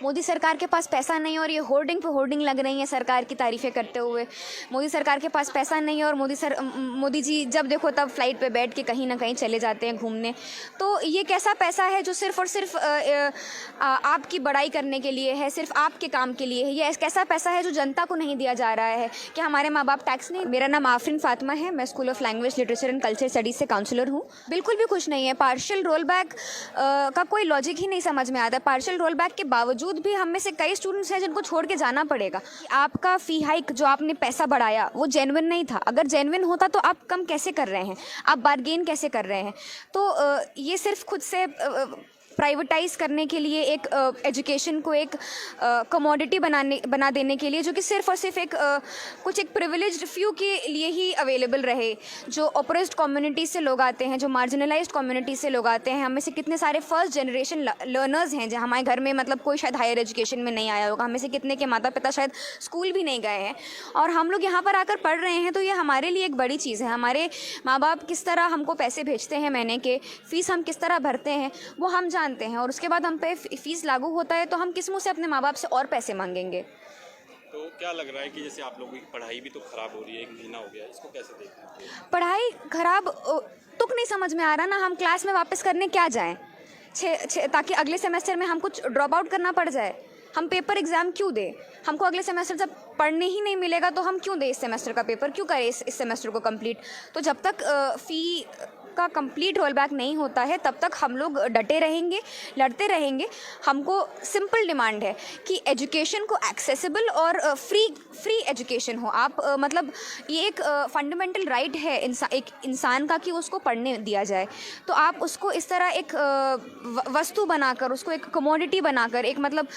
मोदी सरकार के पास पैसा नहीं और ये होर्डिंग पे होर्डिंग लग रही है सरकार की तारीफ़ें करते हुए। मोदी सरकार के पास पैसा नहीं और मोदी जी जब देखो तब फ्लाइट पे बैठ के कहीं ना कहीं चले जाते हैं घूमने। तो ये कैसा पैसा है जो सिर्फ़ और सिर्फ आपकी बड़ाई करने के लिए है, सिर्फ आपके काम के लिए है? ये कैसा पैसा है जो जनता को नहीं दिया जा रहा है? कि हमारे माँ बाप टैक्स नहीं। मेरा नाम आफरीन फातिमा है, मैं school of language literature and culture studies से काउंसलर हूँ। बिल्कुल भी खुश नहीं है। पार्शियल रोल बैक का कोई लॉजिक ही नहीं समझ में आता। पार्शियल रोल बैक के बावजूद भी हम में से कई स्टूडेंट्स हैं जिनको छोड़ के जाना पड़ेगा। आपका फ़ी हाइक जो आपने पैसा बढ़ाया वो जेन्युइन नहीं था। अगर जेन्युइन होता तो आप कम कैसे कर रहे हैं, आप बार्गेन कैसे कर रहे हैं? तो ये सिर्फ खुद से प्राइवेटाइज करने के लिए, एक एजुकेशन को एक कमोडिटी बना देने के लिए, जो कि सिर्फ और सिर्फ कुछ एक प्रिविलेज्ड फ्यू के लिए ही अवेलेबल रहे। जो ऑप्रेस्ड कम्युनिटी से लोग आते हैं, जो मार्जिनलाइज्ड कम्युनिटी से लोग आते हैं, हम में से कितने सारे फर्स्ट जनरेशन लर्नर्स हैं जो हमारे घर में मतलब कोई शायद हायर एजुकेशन में नहीं आया होगा, हम में से कितने के माता पिता शायद स्कूल भी नहीं गए हैं और हम लोग यहाँ पर आकर पढ़ रहे हैं। तो ये हमारे लिए एक बड़ी चीज़ है। हमारे माँ बाप किस तरह हमको पैसे भेजते हैं महीने के, फ़ीस हम किस तरह भरते हैं वो हम जानते हैं, और उसके बाद हम पे फीस लागू होता है तो हम किस मुँह से अपने माँ बाप से और पैसे मांगेंगे? तो क्या लग रहा है कि जैसे आप लोगों की पढ़ाई भी तो खराब हो रही है, 1 महीना हो गया, इसको कैसे देखते हैं? पढ़ाई खराब तुक नहीं समझ में आ रहा ना। हम क्लास में वापस करने क्या जाएं ताकि अगले सेमेस्टर में हम कुछ ड्रॉप आउट करना पड़ जाए? हम पेपर एग्ज़ाम क्यों दें? हमको अगले सेमेस्टर जब पढ़ने ही नहीं मिलेगा तो हम क्यों दें इस सेमेस्टर का पेपर? क्यों करें इस सेमेस्टर को कंप्लीट? तो जब तक फ़ी का कंप्लीट रोल बैक नहीं होता है तब तक हम लोग डटे रहेंगे, लड़ते रहेंगे। हमको सिंपल डिमांड है कि एजुकेशन को एक्सेसिबल और फ्री एजुकेशन हो। आप मतलब ये एक फंडामेंटल राइट है एक इंसान का कि उसको पढ़ने दिया जाए। तो आप उसको इस तरह एक वस्तु बनाकर, उसको एक कमोडिटी बनाकर, एक मतलब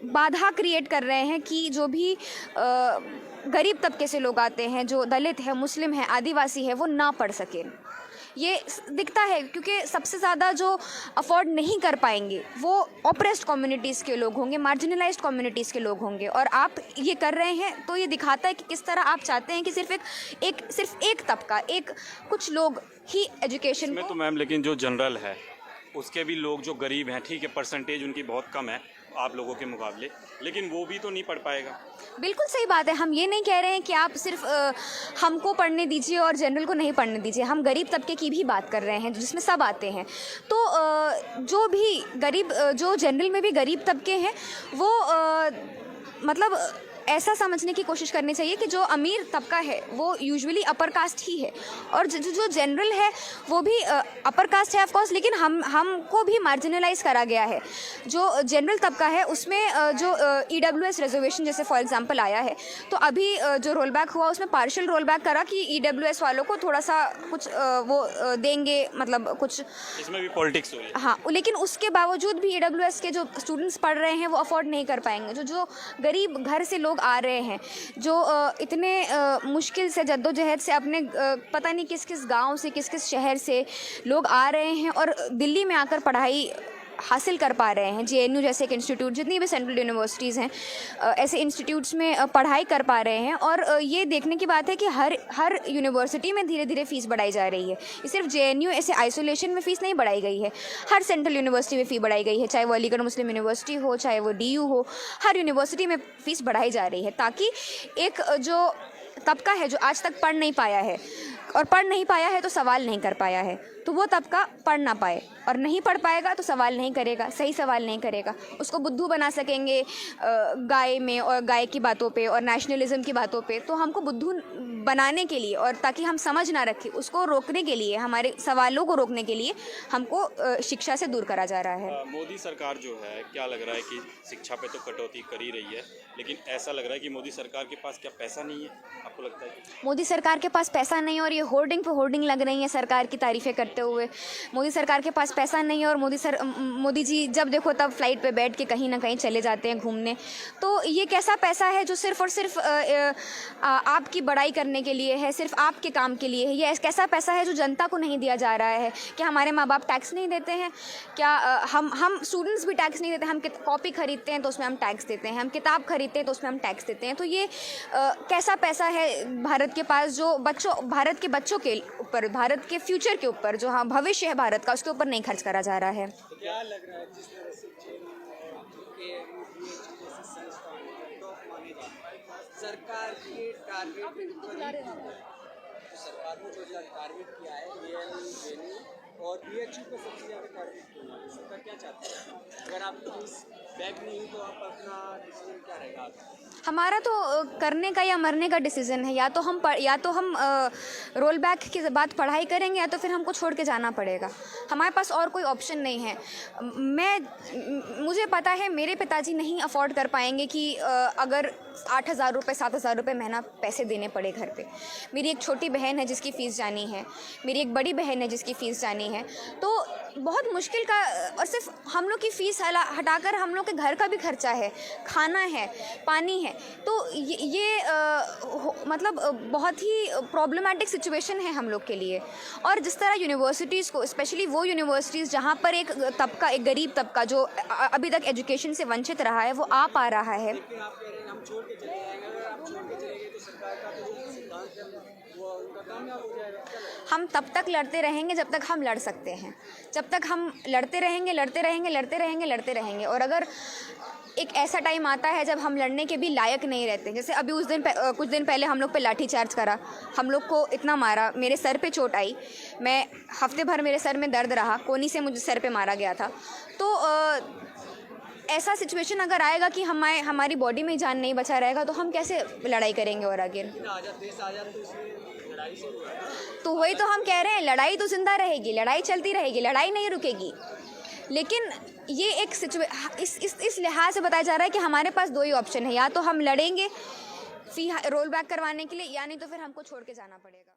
बाधा क्रिएट कर रहे हैं कि जो भी गरीब तबके से लोग आते हैं, जो दलित है, मुस्लिम है, आदिवासी है, वो ना पढ़ सकें। ये दिखता है क्योंकि सबसे ज़्यादा जो अफोर्ड नहीं कर पाएंगे वो ऑप्रेस्ड कम्युनिटीज़ के लोग होंगे, मार्जिनलाइज्ड कम्युनिटीज़ के लोग होंगे, और आप ये कर रहे हैं तो ये दिखाता है कि किस तरह आप चाहते हैं कि सिर्फ एक तबका, एक कुछ लोग ही एजुकेशन में तो मैम, लेकिन जो जनरल है उसके भी लोग जो गरीब हैं, ठीक है, परसेंटेज उनकी बहुत कम है आप लोगों के मुकाबले, लेकिन वो भी तो नहीं पढ़ पाएगा। बिल्कुल सही बात है। हम ये नहीं कह रहे हैं कि आप सिर्फ हमको पढ़ने दीजिए और जनरल को नहीं पढ़ने दीजिए। हम गरीब तबके की भी बात कर रहे हैं जिसमें सब आते हैं। तो जो भी गरीब, जो जनरल में भी गरीब तबके हैं वो मतलब ऐसा समझने की कोशिश करनी चाहिए कि जो अमीर तबका है वो यूजुअली अपर कास्ट ही है, और जो जनरल है वो भी अपर कास्ट है ऑफ कोर्स, लेकिन हमको भी मार्जिनलाइज करा गया है। जो जनरल तबका है उसमें जो EWS रिजर्वेशन जैसे फॉर एग्जांपल आया है, तो अभी जो रोल बैक हुआ उसमें पार्शियल रोल बैक करा कि EWS वालों को थोड़ा सा कुछ वो देंगे, मतलब कुछ इसमें भी पॉलिटिक्स हो रही है। हाँ, लेकिन उसके बावजूद भी EWS के जो स्टूडेंट्स पढ़ रहे हैं वो अफोर्ड नहीं कर पाएंगे। जो गरीब घर से लोग आ रहे हैं, जो इतने मुश्किल से जद्दोजहद से अपने पता नहीं किस किस गांव से, किस किस शहर से लोग आ रहे हैं और दिल्ली में आकर पढ़ाई हासिल कर पा रहे हैं। JNU जैसे एक इंस्टीट्यूट, जितनी भी सेंट्रल यूनिवर्सिटीज़ हैं, ऐसे इंस्टीट्यूट्स में पढ़ाई कर पा रहे हैं। और ये देखने की बात है कि हर यूनिवर्सिटी में धीरे धीरे फ़ीस बढ़ाई जा रही है। ये सिर्फ JNU ऐसे आइसोलेशन में फ़ीस नहीं बढ़ाई गई है, हर सेंट्रल यूनिवर्सिटी में फ़ी बढ़ाई गई है, चाहे वो अलीगढ़ मुस्लिम यूनिवर्सिटी हो, चाहे वो DU हो, हर यूनिवर्सिटी में फ़ीस बढ़ाई जा रही है ताकि एक जो तबका है जो आज तक पढ़ नहीं पाया है, और पढ़ नहीं पाया है तो सवाल नहीं कर पाया है, तो वो तबका पढ़ ना पाए, और नहीं पढ़ पाएगा तो सवाल नहीं करेगा, सही सवाल नहीं करेगा। उसको बुद्धू बना सकेंगे गाय में और गाय की बातों पे और नेशनलिज्म की बातों पे। तो हमको बुद्धू बनाने के लिए और ताकि हम समझ ना रखें, उसको रोकने के लिए, हमारे सवालों को रोकने के लिए हमको शिक्षा से दूर करा जा रहा है। मोदी सरकार जो है, क्या लग रहा है कि शिक्षा पे तो कटौती कर ही रही है, लेकिन ऐसा लग रहा है कि मोदी सरकार के पास क्या पैसा नहीं है? आपको लगता है मोदी सरकार के पास पैसा नहीं और ये होर्डिंग पे होर्डिंग लग रही है सरकार की तारीफ़ें करते हुए? मोदी सरकार के पास पैसा नहीं और मोदी जी जब देखो तब फ्लाइट पे बैठ के कहीं ना कहीं चले जाते हैं घूमने। तो ये कैसा पैसा है जो सिर्फ और सिर्फ आपकी बड़ाई करने के लिए है, सिर्फ आपके काम के लिए है? ये कैसा पैसा है जो जनता को नहीं दिया जा रहा है? क्या हमारे माँ बाप टैक्स नहीं देते हैं? क्या हम स्टूडेंट्स भी टैक्स नहीं देते? हम कॉपी खरीदते हैं तो उसमें हम टैक्स देते हैं, हम किताब खरीदते हैं तो उसमें हम टैक्स देते हैं। तो ये कैसा पैसा है भारत के पास जो भारत के बच्चों के ऊपर, भारत के फ्यूचर के ऊपर, जो हाँ भविष्य है भारत का, उसके ऊपर नहीं खर्च करा जा रहा है? क्या लग रहा है जिस तरह से सरकार के टारगेट सरकार ने जो टारगेट किया है ANM और BHU को सबसे ज़्यादा टारगेट किया है, सरकार क्या चाहती है? अगर आपकी फीस बैक नहीं हुई तो आप अपना डिसीजन क्या रहेगा आपका? हमारा तो करने का या मरने का डिसीज़न है। या तो हम रोल बैक के बाद पढ़ाई करेंगे या तो फिर हमको छोड़ के जाना पड़ेगा। हमारे पास और कोई ऑप्शन नहीं है। मुझे पता है मेरे पिताजी नहीं अफोर्ड कर पाएंगे कि अगर 8,000 रुपये 7,000 रुपये महीना पैसे देने पड़े घर पे। मेरी एक छोटी बहन है जिसकी फ़ीस जानी है, मेरी एक बड़ी बहन है जिसकी फ़ीस जानी है। तो बहुत मुश्किल का, और सिर्फ हम लोग की फ़ीस हटाकर हम लोग के घर का भी खर्चा है, खाना है, पानी है। तो मतलब बहुत ही प्रॉब्लमेटिक सिचुएशन है हम लोग के लिए। और जिस तरह यूनिवर्सिटीज़ को, स्पेशली वो यूनिवर्सिटीज़ जहाँ पर एक गरीब तबका जो अभी तक एजुकेशन से वंचित रहा है वो आ पा रहा है। लेकिन आप कह रहे हैं हम छोड़ के चले जाएंगे, अगर आप छोड़ के चले गए तो सरकार का जो सिद्धांत है वो उनका कामयाब हो जाएगा। हम तब तक लड़ते रहेंगे जब तक हम लड़ सकते हैं। जब तक हम लड़ते रहेंगे और अगर एक ऐसा टाइम आता है जब हम लड़ने के भी लायक नहीं रहते, जैसे अभी कुछ दिन पहले हम लोग पे लाठीचार्ज करा, हम लोग को इतना मारा, मेरे सर पे चोट आई, मैं हफ्ते भर मेरे सर में दर्द रहा, कोनी से मुझे सर पे मारा गया था। तो ऐसा सिचुएशन अगर आएगा कि हमारी बॉडी में जान नहीं बचा रहेगा तो हम कैसे लड़ाई करेंगे और आगे? तो वही तो हम कह रहे हैं, लड़ाई तो जिंदा रहेगी, लड़ाई चलती रहेगी, लड़ाई नहीं रुकेगी। लेकिन ये एक इस लिहाज से बताया जा रहा है कि हमारे पास दो ही ऑप्शन है, या तो हम लड़ेंगे फी रोल बैक करवाने के लिए, या नहीं तो फिर हमको छोड़ के जाना पड़ेगा।